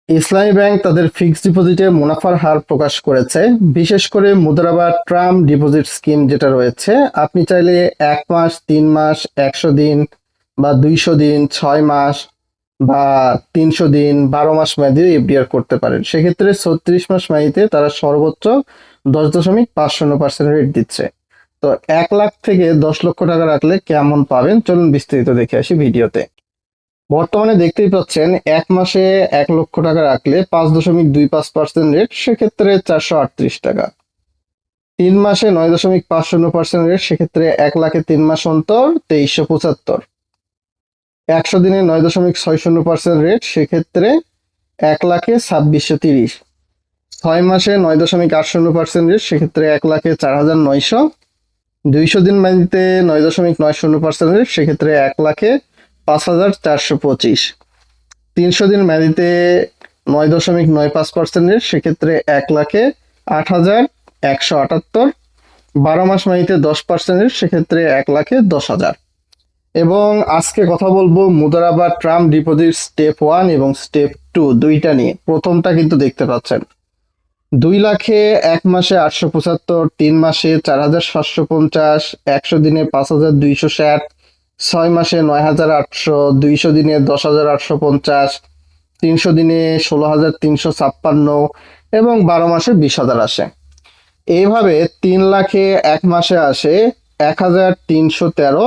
ইসলামী bank তাদের fixed ডিপোজিটে মুনাফার হার প্রকাশ করেছে। বিশেষ করে মুদ্রা বা টার্ম ডিপোজিট স্কিম যেটা রয়েছে, আপনি চাইলে 1 মাস, 3 মাস, 100 দিন বা 200 দিন, 6 মাস বা 300 দিন, 12 মাস মেয়াদিও এফডিআর করতে পারেন। সেক্ষেত্রে 36 মাস মেয়াদিতে তারা সর্বোচ্চ 10.50% রেট দিচ্ছে। তো 1 লাখ থেকে 10 লক্ষ টাকা রাখলে কেমন পাবেন, চলুন বিস্তারিত দেখে আসি ভিডিওতে। বর্তমানে দেখতেই পাচ্ছেন 1 মাসে 1 লক্ষ টাকা রাখলে 5.25% রেট, সেক্ষেত্রে 438 টাকা। 3 মাসে 9.50% রেট, সেক্ষেত্রে 1 লাখে 3 মাস অন্তর 2375। 100 দিনে 9.60% রেট, সেক্ষেত্রে 1 লাখে 2630। 6 মাসে 9.80% রেট, সেক্ষেত্রে 1 লাখে 4900। 200 দিন মেয়াদিতে 9.90% রেট, সেক্ষেত্রে 1 লাখে 5425। 300 দিন মেয়াদিতে 9.95% রেট, সেক্ষেত্রে 1 লাখে 8178। 12 মাস মেয়াদিতে 10% রেট, সেক্ষেত্রে 1 লাখে 10,000। এবং আজকে কথা বলবো মুদ্রা বা টার্ম ডিপোজিট স্টেপ 1 এবং স্টেপ 2 দুইটা নিয়ে। প্রথমটা কিন্তু দেখতে পাচ্ছেন 2 লাখে 1 মাসে 875, 3 মাসে 4750, 100 দিনে 5260, 6 মাসে 9800, 200 দিনে 10,850, 300 দিনে 16,356 এবং 12 মাসে 20,000 আসে। এইভাবে 3 লাখে 1 মাসে আসে 1,313,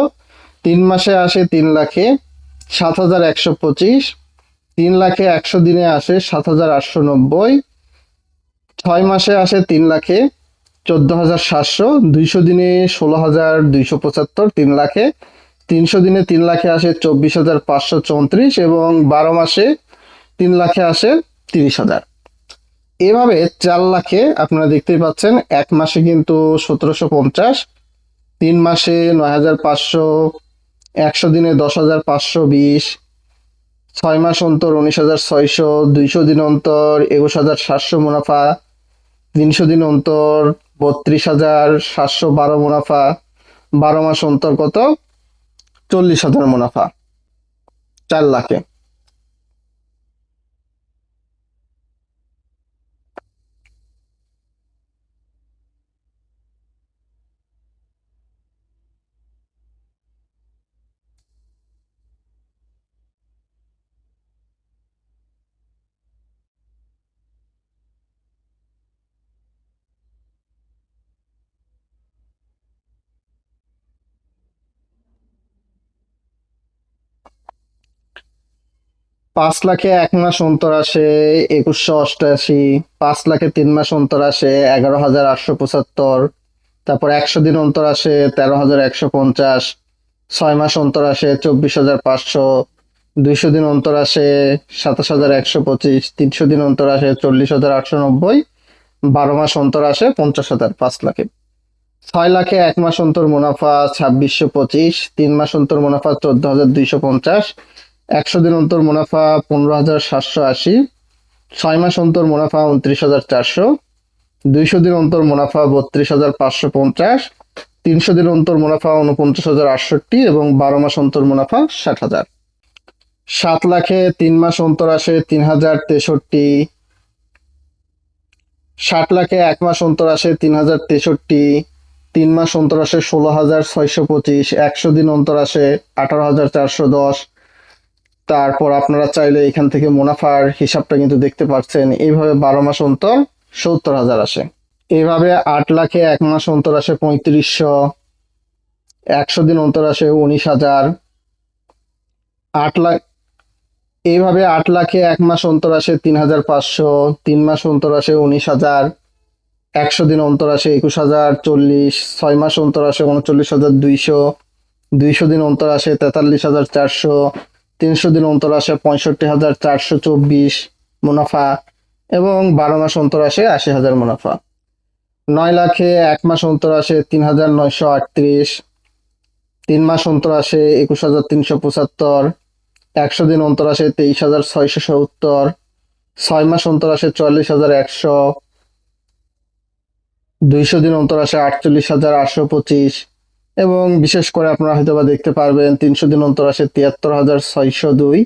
3 মাসে আসে 3 লাখে 7,125, 3 লাখে 100 দিনে আসে 7,890, 6 মাসে আসে 3 লাখে 14,700, 200 দিনে 16,275, 3 লাখে 300 দিনে 3 লাখে আসে 24,534 এবং 12 মাসে 3 লাখে আসে 30,000। এভাবে 4 লাখে আপনারা দেখতেই পাচ্ছেন 1 মাসে কিন্তু 1750, 3 মাসে 9,500, 100 দিনে 10,520, 6 মাস অন্তর 19,600, 200 দিন অন্তর 21,700 মুনাফা, 300 দিন অন্তর 32,712 মুনাফা, 12 মাস অন্তর কত 40,000 মুনাফা 4 লাখে। পাঁচ লাখে 1 মাস অন্তর আসে 2,188, 5 লাখে 3 মাস অন্তর আসে 11,875, তারপর 100 দিন অন্তর আসে 13,150, 6 মাস অন্তর আসে 24,500, 200 দিন অন্তর আসে 27,125, 300 দিন অন্তর আসে 40,890, 12 মাস অন্তর আসে 50,000 5 লাখে। 6 লাখে 1 মাস অন্তর মুনাফা 2,625, 3 মাস অন্তর মুনাফা 14,250, 100 দিন অন্তর মুনাফা 15,780, 6 মাস অন্তর মুনাফা 29,400, 200 দিন অন্তর মুনাফা 32,550, 300 দিন অন্তর মুনাফা 49,068 এবং 12 মাস অন্তর মুনাফা 60,000। 7 লাখে 3 মাস অন্তর আসে 3,063, 60 লাখে 1 মাস অন্তর আসে 3,063, 3 মাস অন্তর আসে 16,625, 100 দিন অন্তর আসে 18,410। তারপর আপনারা চাইলে এখান থেকে মুনাফার হিসাবটা কিন্তু দেখতে পাচ্ছেন। এইভাবে 12 মাস অন্তর 70,000 আসে। এইভাবে 8 লাখে 1 মাস অন্তর আসে 3500, 100 দিন অন্তর আসে 19,000। 8 লাখ এইভাবে 8 লাখে 1 মাস অন্তর আসে 3,500, 3 মাস অন্তর আসে 19,000, 100 দিন অন্তর আসে 21,040, 6 মাস অন্তর আসে 39,200, 200 দিন অন্তর আসে 43,400, 300 দিন অন্তর আসে 65,424 মুনাফা এবং 12 মাস অন্তর আসে 80,000 মুনাফা। 9 লাখে 1 মাস অন্তর আসে 3,938, 3 মাস অন্তর আসে 21,375, 100 দিন অন্তর আসে 23,670, 6 মাস অন্তর আসে 44,100, 200 দিন অন্তর আসে 48,825 এবং বিশেষ করে আপনারা হয়তোবা দেখতে পারবেন 300 দিন অন্তর আসে 73,602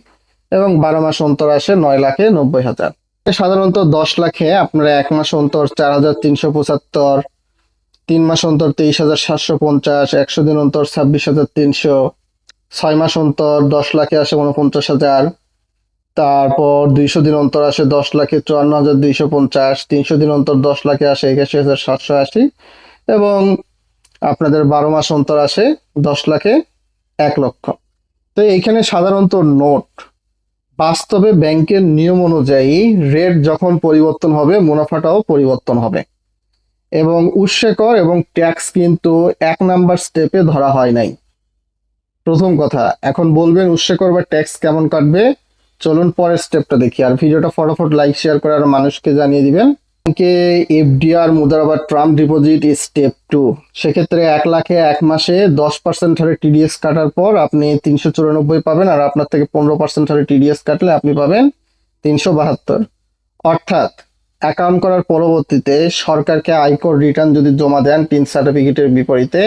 এবং 12 মাস অন্তর আসে 9,90,000। সাধারণত 10 লাখে আপনারা 1 মাস অন্তর 4,375, 3 মাস অন্তর 23,750, 100 দিন অন্তর 26,300, 6 মাস অন্তর 10 লাখে আসে 49,000, তারপর 200 দিন অন্তর আসে 10 লাখে 54,250, 300 দিন অন্তর 10 লাখে আসে 81,780 এবং আপনাদের 12 মাস অন্তর আসে 10 লাখে 1 লক্ষ। তো এইখানে সাধারণত নোট, বাস্তবে ব্যাংকের নিয়ম অনুযায়ী রেট যখন পরিবর্তন হবে মুনাফাটাও পরিবর্তন হবে এবং উৎসে কর এবং ট্যাক্স কিন্তু 1 নাম্বার স্টেপে ধরা হয় নাই। প্রথম কথা, এখন বলবেন উৎসে কর বা ট্যাক্স কেমন কাটবে, চলুন পরের স্টেপটা দেখি। আর ভিডিওটা ফটাফট লাইক শেয়ার করে আর মানুষকে জানিয়ে দিবেন। ব্যাংকে এফডিআর মুদ্রা টার্ম ডিপোজিট স্টেপ 2, সেক্ষেত্রে 1 লাখে 1 মাসে 10% হারে টিডিএস কাটার পর আপনি 394 পাবেন, আর আপনার থেকে 15% হারে টিডিএস কাটলে আপনি পাবেন 372। অর্থাৎ অ্যাকাউন্ট করার পরবর্তীতে সরকারকে আয়কর রিটার্ন যদি জমা দেন টিন সার্টিফিকেটের বিপরীতে,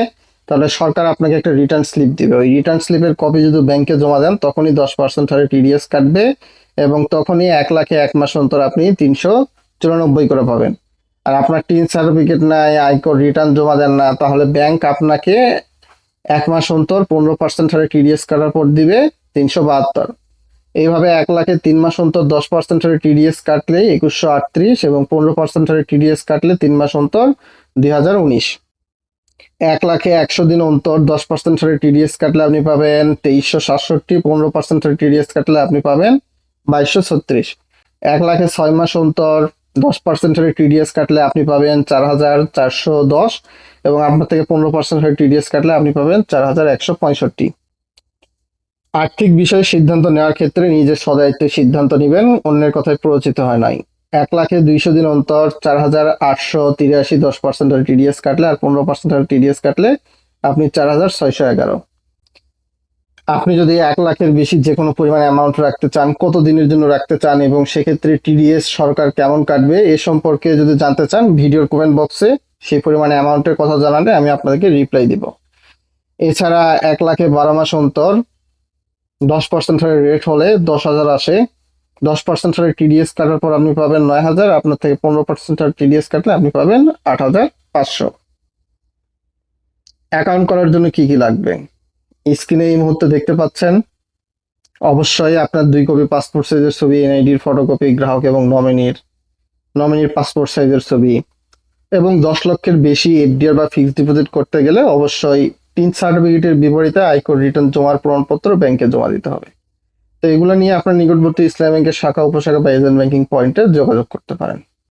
তাহলে সরকার আপনাকে একটা রিটার্ন স্লিপ দিবে। ওই রিটার্ন স্লিপের কপি যদি ব্যাংকে জমা দেন তখনই 10% হারে টিডিএস কাটবে এবং তখনই 1 লাখে 1 মাস অন্তর আপনি 394 করে পাবেন। আর আপনার টিন সার্টিফিকেট নাই, আয়কর রিটার্ন জমা দেন না, তাহলে ব্যাংক আপনাকে 1 মাস অন্তর 15% হারে টিডিএস কাটার পর দিবে 372। এইভাবে 1 লাখে 3 মাস অন্তর 10% হারে টিডিএস কাটলে 2138 এবং 15% হারে টিডিএস কাটলে 3 মাস অন্তর 2019। 1 লাখে 100 দিন অন্তর 10% হারে টিডিএস কাটলে আপনি পাবেন 2367, 15% হারে টিডিএস কাটলে আপনি পাবেন 2236। 1 লাখে 6 মাস অন্তর 10% হারে টিডিএস কাটলে আপনি পাবেন 4410 এবং আপনার থেকে 15% হারে টিডিএস কাটলে আপনি পাবেন 4165। আর্থিক বিষয়ে সিদ্ধান্ত নেওয়ার ক্ষেত্রে নিজের সদায়িত্বে সিদ্ধান্ত নেবেন, অন্যের কথায় প্ররোচিত হয় নাই। 1 লাখে 200 দিন অন্তর 4883, 10% হারে টিডিএস কাটলে আর 15% হারে টিডিএস কাটলে আপনি 4611। আপনি যদি 1 লাখের বেশি যে কোনো পরিমাণ অ্যামাউন্ট রাখতে চান, কত দিনের জন্য রাখতে চান এবং সেক্ষেত্রে টিডিএস সরকার কেমন কাটবে এ সম্পর্কে যদি জানতে চান, ভিডিওর কমেন্ট বক্সে সেই পরিমাণ অ্যামাউন্টের কথা জানালে আমি আপনাদেরকে রিপ্লাই দিব। এছাড়া 1 লাখে 12 মাস অন্তর 10% হারে রেট হলে 10,000 আসে, 10% হারে টিডিএস কাটার পর আপনি পাবেন 9,000, আপনার থেকে 15% হারে টিডিএস কাটলে আপনি পাবেন 8,500। অ্যাকাউন্ট করার জন্য কি কি লাগবে স্ক্রিনে এই মুহূর্তে দেখতে পাচ্ছেন। অবশ্যই আপনার 2 কপি পাসপোর্ট সাইজের ছবি, এনআইডির ফটোকপি, গ্রাহক এবং নমিনির পাসপোর্ট সাইজের ছবি এবং 10 লক্ষের বেশি এফডিআর বা ফিক্সড ডিপোজিট করতে গেলে অবশ্যই টিন সার্টিফিকেটের বিপরীতে আয়কর রিটার্ন জমার প্রমাণপত্র ব্যাংকে জমা দিতে হবে। তো এগুলো নিয়ে আপনার নিকটবর্তী ইসলামী ব্যাংকের শাখা উপশাখা বা এজেন্ট ব্যাংকিং পয়েন্টে যোগাযোগ করতে পারেন।